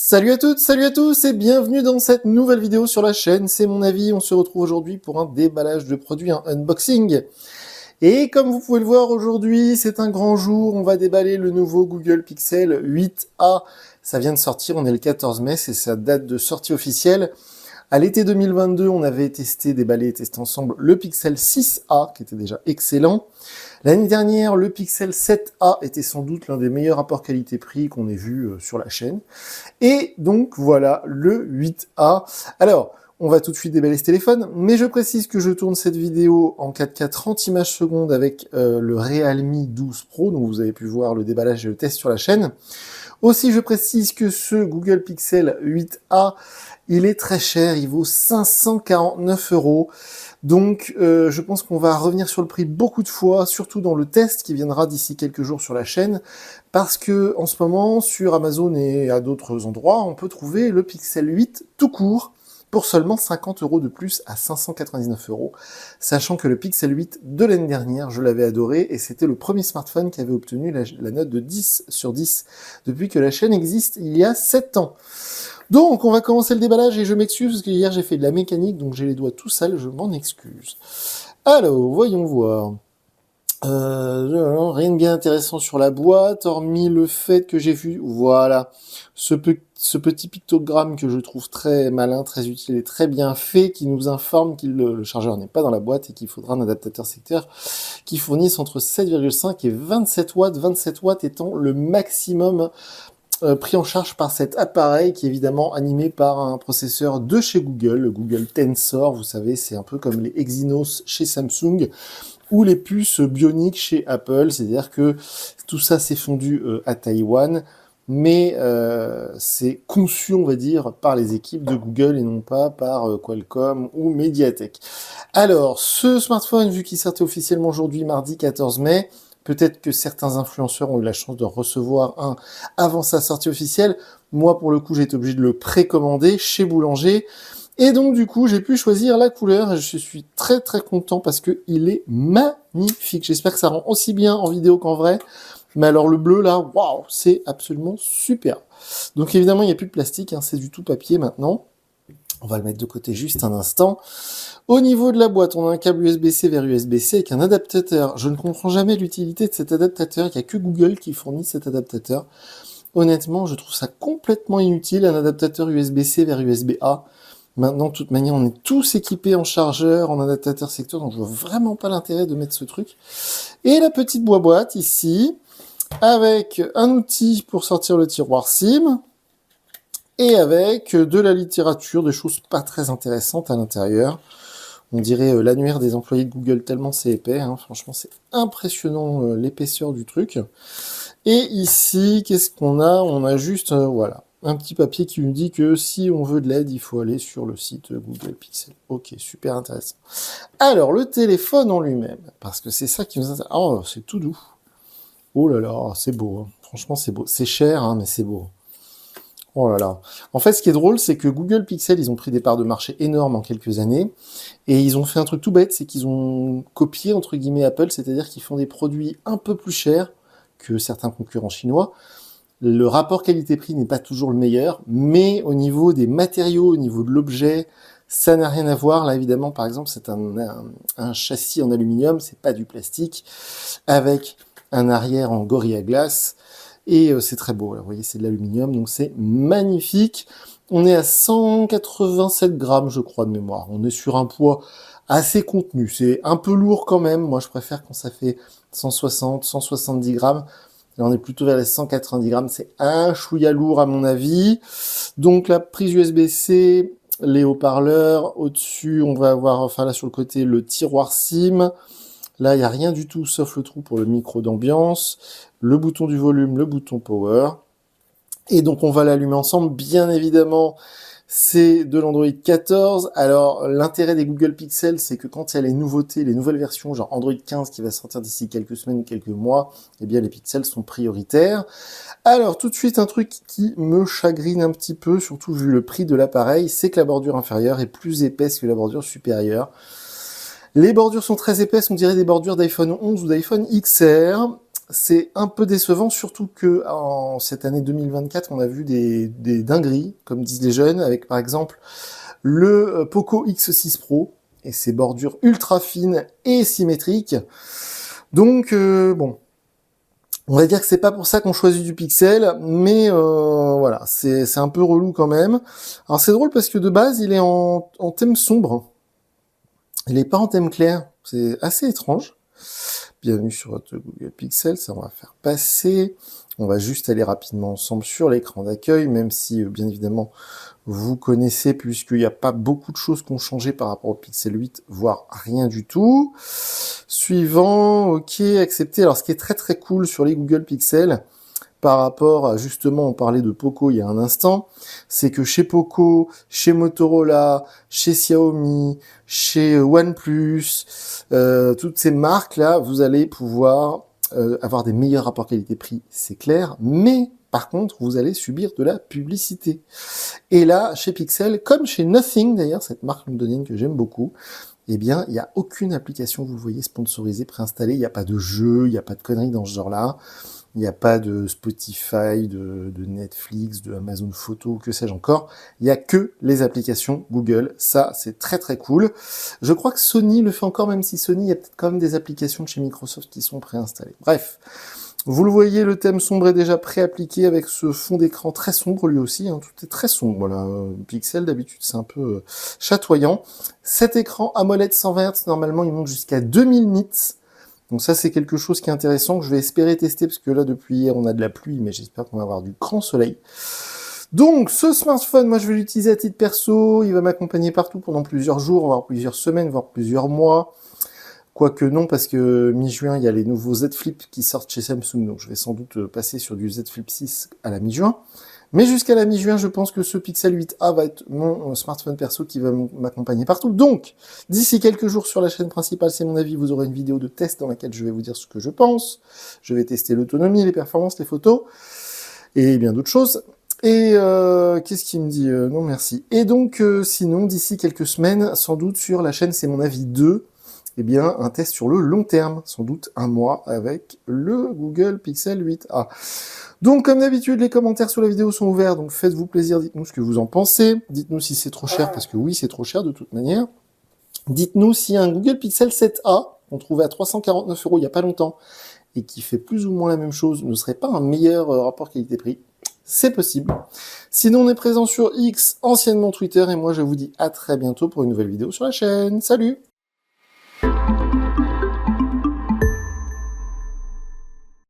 Salut à toutes, salut à tous et bienvenue dans cette nouvelle vidéo sur la chaîne, c'est mon avis, on se retrouve aujourd'hui pour un déballage de produits, un unboxing. Et comme vous pouvez le voir aujourd'hui, c'est un grand jour, on va déballer le nouveau Google Pixel 8a. Ça vient de sortir, on est le 14 mai, c'est sa date de sortie officielle. À l'été 2022, on avait déballé et testé ensemble le Pixel 6a, qui était déjà excellent. L'année dernière, le Pixel 7a était sans doute l'un des meilleurs rapports qualité-prix qu'on ait vu sur la chaîne. Et donc voilà, le 8a. Alors, on va tout de suite déballer ce téléphone, mais je précise que je tourne cette vidéo en 4K 30 images secondes avec le Realme 12 Pro, donc vous avez pu voir le déballage et le test sur la chaîne. Aussi, je précise que ce Google Pixel 8a, il est très cher, il vaut 549 €. Donc, je pense qu'on va revenir sur le prix beaucoup de fois, surtout dans le test qui viendra d'ici quelques jours sur la chaîne, parce que en ce moment, sur Amazon et à d'autres endroits, on peut trouver le Pixel 8 tout court pour seulement 50 € de plus à 599 €, sachant que le Pixel 8 de l'année dernière, je l'avais adoré, et c'était le premier smartphone qui avait obtenu la note de 10 sur 10 depuis que la chaîne existe il y a 7 ans. Donc, on va commencer le déballage, et je m'excuse parce que hier j'ai fait de la mécanique, donc j'ai les doigts tout sales, je m'en excuse. Alors, voyons voir. Rien de bien intéressant sur la boîte, hormis le fait que j'ai vu, voilà, ce petit pictogramme que je trouve très malin, très utile et très bien fait, qui nous informe que le chargeur n'est pas dans la boîte et qu'il faudra un adaptateur secteur qui fournisse entre 7,5 et 27 watts, 27 watts étant le maximum pris en charge par cet appareil qui est évidemment animé par un processeur de chez Google, le Google Tensor, vous savez, c'est un peu comme les Exynos chez Samsung, ou les puces bioniques chez Apple, c'est-à-dire que tout ça s'est fondu à Taïwan, mais c'est conçu, on va dire, par les équipes de Google et non pas par Qualcomm ou Mediatek. Alors, ce smartphone, vu qu'il sortait officiellement aujourd'hui, mardi 14 mai, peut-être que certains influenceurs ont eu la chance de recevoir un avant sa sortie officielle. Moi, pour le coup, j'ai été obligé de le précommander chez Boulanger. Et donc, du coup, j'ai pu choisir la couleur et je suis très très content parce que il est magnifique. J'espère que ça rend aussi bien en vidéo qu'en vrai. Mais alors, le bleu, là, waouh, c'est absolument super. Donc, évidemment, il n'y a plus de plastique, hein, c'est du tout papier maintenant. On va le mettre de côté juste un instant. Au niveau de la boîte, on a un câble USB-C vers USB-C avec un adaptateur. Je ne comprends jamais l'utilité de cet adaptateur. Il n'y a que Google qui fournit cet adaptateur. Honnêtement, je trouve ça complètement inutile, un adaptateur USB-C vers USB-A. Maintenant, de toute manière, on est tous équipés en chargeur, en adaptateur secteur, donc je vois vraiment pas l'intérêt de mettre ce truc. Et la petite boîte ici, avec un outil pour sortir le tiroir SIM, et avec de la littérature, des choses pas très intéressantes à l'intérieur. On dirait l'annuaire des employés de Google tellement c'est épais, hein. Franchement c'est impressionnant l'épaisseur du truc. Et ici, qu'est-ce qu'on a? On a juste, voilà, un petit papier qui nous dit que si on veut de l'aide, il faut aller sur le site Google Pixel. Ok, super intéressant. Alors, le téléphone en lui-même, parce que c'est ça qui nous intéresse. Oh, c'est tout doux. Oh là là, c'est beau, hein. Franchement c'est beau. C'est cher, hein, mais c'est beau. Oh là là. En fait, ce qui est drôle, c'est que Google Pixel, ils ont pris des parts de marché énormes en quelques années, et ils ont fait un truc tout bête, c'est qu'ils ont copié, entre guillemets, Apple, c'est-à-dire qu'ils font des produits un peu plus chers que certains concurrents chinois. Le rapport qualité-prix n'est pas toujours le meilleur, mais au niveau des matériaux, au niveau de l'objet, ça n'a rien à voir. Là, évidemment, par exemple, c'est un châssis en aluminium, c'est pas du plastique, avec un arrière en Gorilla Glass, et c'est très beau, là, vous voyez, c'est de l'aluminium, donc c'est magnifique. On est à 187 grammes, je crois, de mémoire. On est sur un poids assez contenu. C'est un peu lourd quand même. Moi, je préfère quand ça fait 160, 170 grammes. Là, on est plutôt vers les 190 grammes. C'est un chouïa lourd, à mon avis. Donc, la prise USB-C, les haut-parleurs. Au-dessus, on va avoir, enfin là, sur le côté, le tiroir SIM. Là, il n'y a rien du tout, sauf le trou pour le micro d'ambiance. Le bouton du volume, le bouton power. Et donc, on va l'allumer ensemble. Bien évidemment, c'est de l'Android 14. Alors, l'intérêt des Google Pixel, c'est que quand il y a les nouveautés, les nouvelles versions, genre Android 15 qui va sortir d'ici quelques semaines, quelques mois, eh bien, les pixels sont prioritaires. Alors, tout de suite, un truc qui me chagrine un petit peu, surtout vu le prix de l'appareil, c'est que la bordure inférieure est plus épaisse que la bordure supérieure. Les bordures sont très épaisses, on dirait des bordures d'iPhone 11 ou d'iPhone XR. c'est un peu décevant, surtout que en cette année 2024, on a vu des dingueries, comme disent les jeunes, avec par exemple le Poco X6 Pro et ses bordures ultra fines et symétriques. Donc bon, on va dire que c'est pas pour ça qu'on choisit du Pixel, mais voilà, c'est un peu relou quand même. Alors c'est drôle parce que de base, il est en thème sombre. Il est pas en thème clair. C'est assez étrange. Bienvenue sur votre Google Pixel, ça on va faire passer. On va juste aller rapidement ensemble sur l'écran d'accueil, même si bien évidemment vous connaissez, puisqu'il n'y a pas beaucoup de choses qui ont changé par rapport au Pixel 8, voire rien du tout. Suivant, ok, accepté. Alors ce qui est très très cool sur les Google Pixel, par rapport à, justement, on parlait de Poco il y a un instant, c'est que chez Poco, chez Motorola, chez Xiaomi, chez OnePlus, toutes ces marques-là, vous allez pouvoir avoir des meilleurs rapports qualité-prix, c'est clair, mais par contre, vous allez subir de la publicité. Et là, chez Pixel, comme chez Nothing d'ailleurs, cette marque londonienne que j'aime beaucoup, eh bien, il n'y a aucune application, vous le voyez, sponsorisée, préinstallée, il n'y a pas de jeu, il n'y a pas de conneries dans ce genre-là. Il n'y a pas de Spotify, de Netflix, de Amazon Photo, que sais-je encore. Il n'y a que les applications Google. Ça, c'est très très cool. Je crois que Sony le fait encore, même si Sony, il y a peut-être quand même des applications de chez Microsoft qui sont préinstallées. Bref. Vous le voyez, le thème sombre est déjà pré-appliqué avec ce fond d'écran très sombre lui aussi. Hein, tout est très sombre. Voilà. Pixel, d'habitude, c'est un peu chatoyant. Cet écran AMOLED 120 Hz, normalement, il monte jusqu'à 2000 nits. Donc ça, c'est quelque chose qui est intéressant, que je vais espérer tester, parce que là, depuis hier, on a de la pluie, mais j'espère qu'on va avoir du grand soleil. Donc, ce smartphone, moi, je vais l'utiliser à titre perso, il va m'accompagner partout pendant plusieurs jours, voire plusieurs semaines, voire plusieurs mois. Quoique non, parce que mi-juin, il y a les nouveaux Z Flip qui sortent chez Samsung, donc je vais sans doute passer sur du Z Flip 6 à la mi-juin. Mais jusqu'à la mi-juin, je pense que ce Pixel 8a va être mon smartphone perso qui va m'accompagner partout. Donc, d'ici quelques jours sur la chaîne principale, c'est mon avis, vous aurez une vidéo de test dans laquelle je vais vous dire ce que je pense. Je vais tester l'autonomie, les performances, les photos, et bien d'autres choses. Et qu'est-ce qu'il me dit non, merci. Et donc, sinon, d'ici quelques semaines, sans doute sur la chaîne C'est Mon Avis 2, eh bien, un test sur le long terme, sans doute un mois, avec le Google Pixel 8a. Donc, comme d'habitude, les commentaires sous la vidéo sont ouverts, donc faites-vous plaisir, dites-nous ce que vous en pensez. Dites-nous si c'est trop cher, parce que oui, c'est trop cher de toute manière. Dites-nous si un Google Pixel 7a, qu'on trouvait à 349 € il n'y a pas longtemps, et qui fait plus ou moins la même chose, ne serait pas un meilleur rapport qualité-prix. C'est possible. Sinon, on est présent sur X, anciennement Twitter, et moi, je vous dis à très bientôt pour une nouvelle vidéo sur la chaîne. Salut!